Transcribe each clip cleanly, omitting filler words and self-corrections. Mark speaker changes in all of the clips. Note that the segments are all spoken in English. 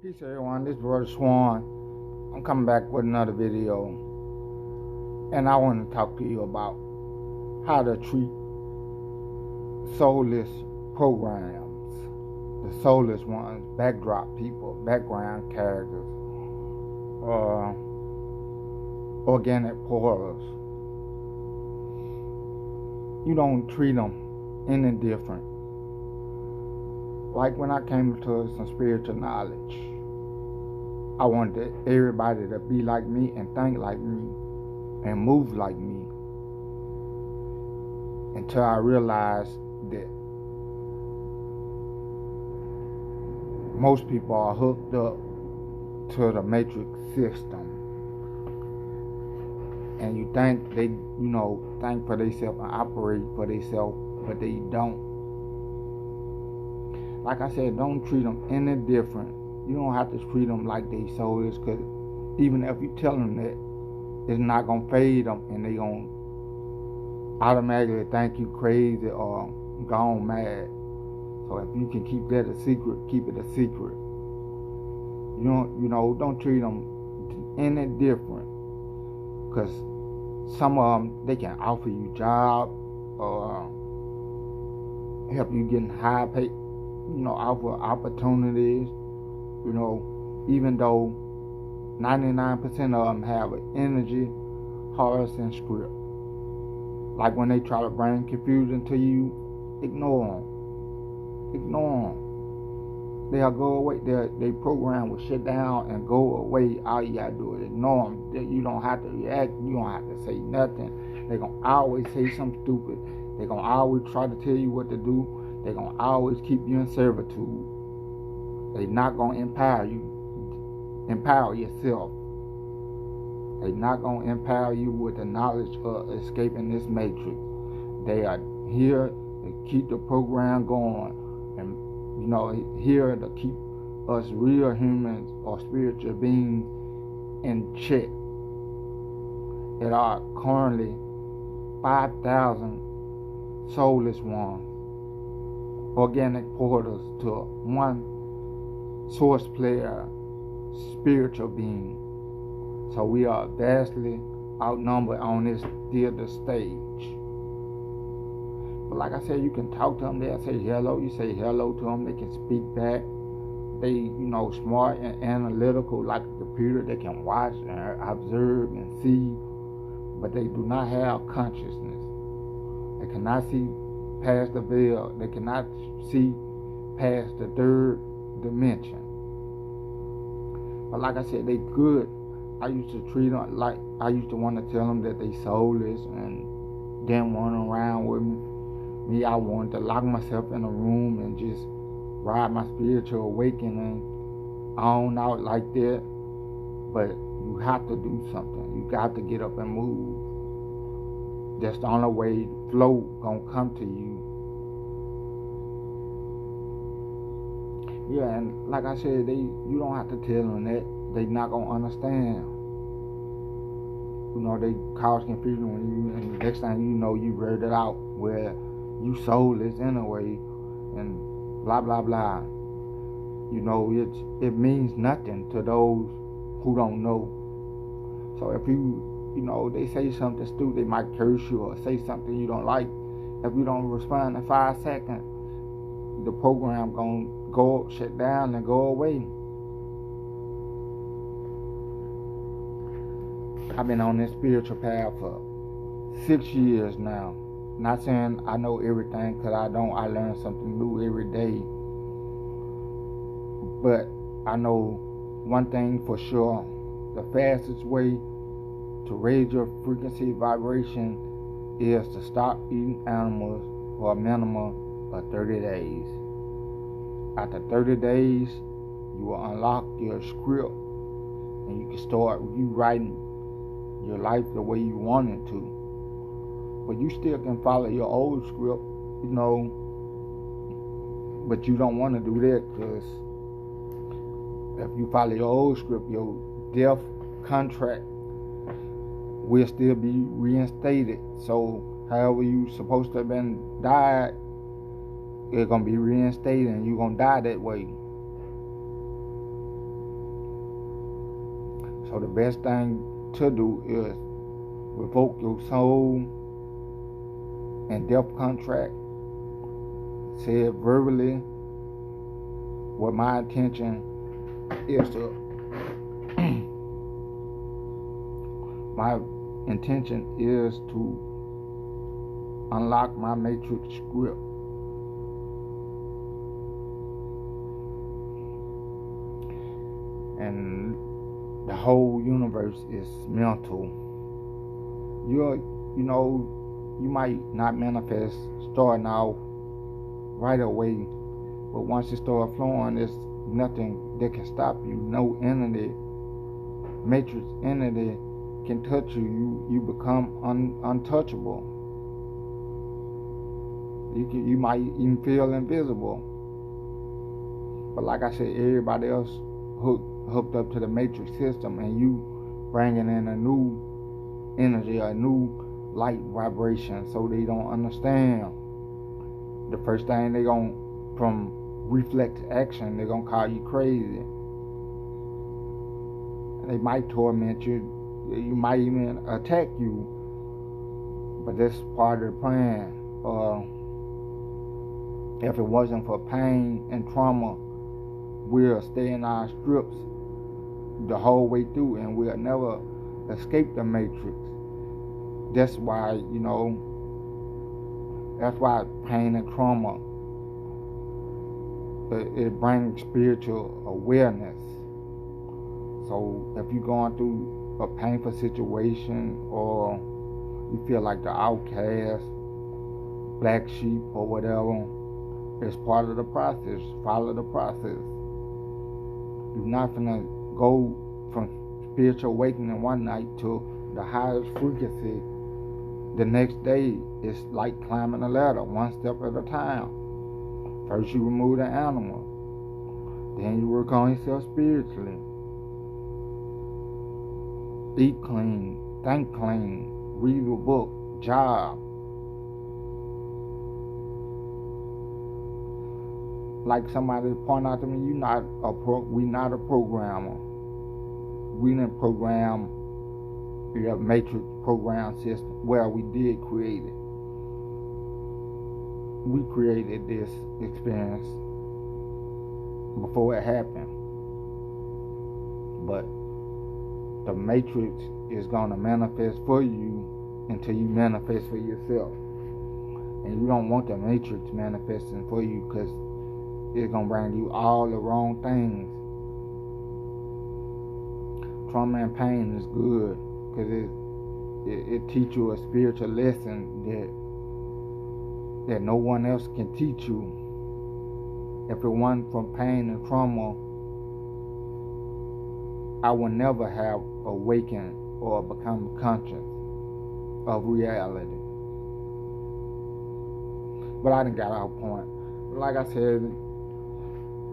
Speaker 1: Peace everyone, this is Brother Swan. I'm coming back with another video, and I want to talk to you about how to treat soulless programs. The soulless ones, backdrop people, background characters, organic portals. You don't treat them any different. Like when I came to some spiritual knowledge, I wanted everybody to be like me and think like me and move like me, until I realized that most people are hooked up to the matrix system, and you think they, think for themselves and operate for themselves, but they don't. Like I said, don't treat them any different. You don't have to treat them like they soulless, because even if you tell them that, it's not going to fade them, and they going to automatically think you crazy or gone mad. So if you can keep that a secret, keep it a secret. Don't treat them any different, because some of them, they can offer you job or help you getting high pay, offer opportunities. Even though 99% of them have an energy, horror, and script. Like when they try to bring confusion to you, ignore them. They'll go away. Their program will shut down and go away. All you gotta do is ignore them. You don't have to react. You don't have to say nothing. They're gonna always say something stupid. They're gonna always try to tell you what to do. They're gonna always keep you in servitude. They're not gonna empower yourself. They're not gonna empower you with the knowledge of escaping this matrix. They are here to keep the program going, and here to keep us real humans or spiritual beings in check. There are currently 5,000 soulless ones, organic portals to one source player, spiritual being. So we are vastly outnumbered on this theater stage. But like I said, you can talk to them. They'll say hello. You say hello to them. They can speak back. They, smart and analytical like a computer. They can watch and observe and see, but they do not have consciousness. They cannot see past the veil. They cannot see past the third dimension. But like I said, they good. I used to treat them like, I used to want to tell them that they soulless and didn't want them around with me. I wanted to lock myself in a room and just ride my spiritual awakening on out like that. But you have to do something. You got to get up and move. That's the only way flow gonna come to you. Yeah, and like I said, you don't have to tell them that. They not gonna understand. They cause confusion when and the next thing you know, you read it out where you soulless anyway, and blah blah blah. It means nothing to those who don't know. So if they say something stupid, they might curse you or say something you don't like. If you don't respond in 5 seconds, the program gonna go shut down and go away. I've been on this spiritual path for 6 years now. Not saying I know everything, because I don't. I learn something new every day. But I know one thing for sure: the fastest way to raise your frequency vibration is to stop eating animals for a minimum of 30 days. After 30 days, you will unlock your script, and you can start rewriting your life the way you want it to. But you still can follow your old script, but you don't want to do that, because if you follow your old script, your death contract will still be reinstated. So however you supposed to have been died, it's gonna be reinstated, and you're gonna die that way. So the best thing to do is revoke your soul and death contract. Say it verbally. What my intention is to my intention is to unlock my matrix script. And the whole universe is mental. You might not manifest starting out right away, but once it starts flowing, there's nothing that can stop you. No entity, matrix entity, can touch you. You become untouchable. You might even feel invisible. But like I said, everybody else hooked up to the matrix system, and you bringing in a new energy, a new light vibration, so they don't understand. The first thing they gon' from reflex action, they're gonna call you crazy. They might torment you. You might even attack you. But that's part of the plan. If it wasn't for pain and trauma, we'll stay in our strips the whole way through, and we'll never escape the matrix. That's why, that's why pain and trauma, it brings spiritual awareness. So if you're going through a painful situation, or you feel like the outcast, black sheep, or whatever, it's part of the process. Follow the process. You're not gonna go from spiritual awakening one night to the highest frequency the next day. It's like climbing a ladder, one step at a time. First you remove the animal, then you work on yourself spiritually. Eat clean, think clean, read a book, job. Like somebody pointed out to me, we not a programmer. We didn't program the matrix program system. Well, we did create it. We created this experience before it happened. But the matrix is going to manifest for you until you manifest for yourself. And you don't want the matrix manifesting for you, because it's going to bring you all the wrong things. Trauma and pain is good, because it teach you a spiritual lesson that no one else can teach you. If it wasn't from pain and trauma, I would never have awakened or become conscious of reality. But I didn't got our point. Like I said,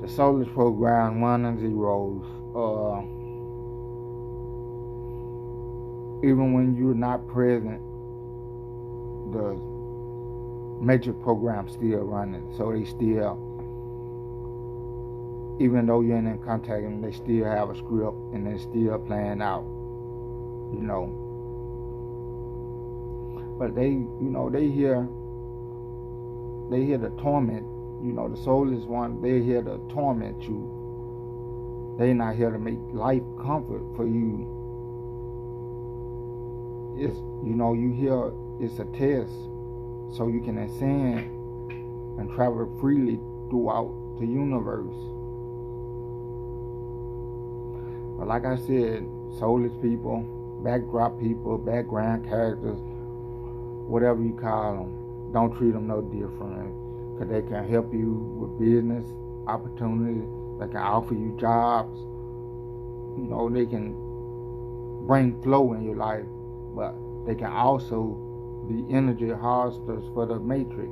Speaker 1: the Soulless program, 1 and 0s. Even when you're not present, the matrix program still running. So they still, even though you're in contact with them, they still have a script and they're still playing out. But they hear the torment. The soulless one, they here to torment you. They not here to make life comfort for you. It's, you hear it's a test, so you can ascend and travel freely throughout the universe. But like I said, soulless people, backdrop people, background characters, whatever you call them, don't treat them no different. Because they can help you with business opportunities. They can offer you jobs. They can bring flow in your life. But they can also be energy harvesters for the matrix.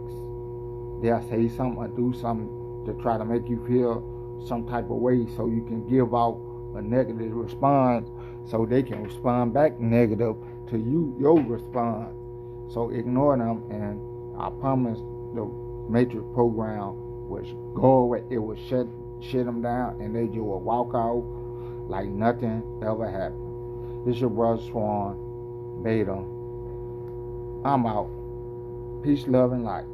Speaker 1: They'll say something or do something to try to make you feel some type of way, so you can give out a negative response, so they can respond back negative to your response. So ignore them, and I promise the matrix program would go away. It would shut them down, and they just would walk out like nothing ever happened. It's your brother Swan, Beta. I'm out. Peace, love, and light.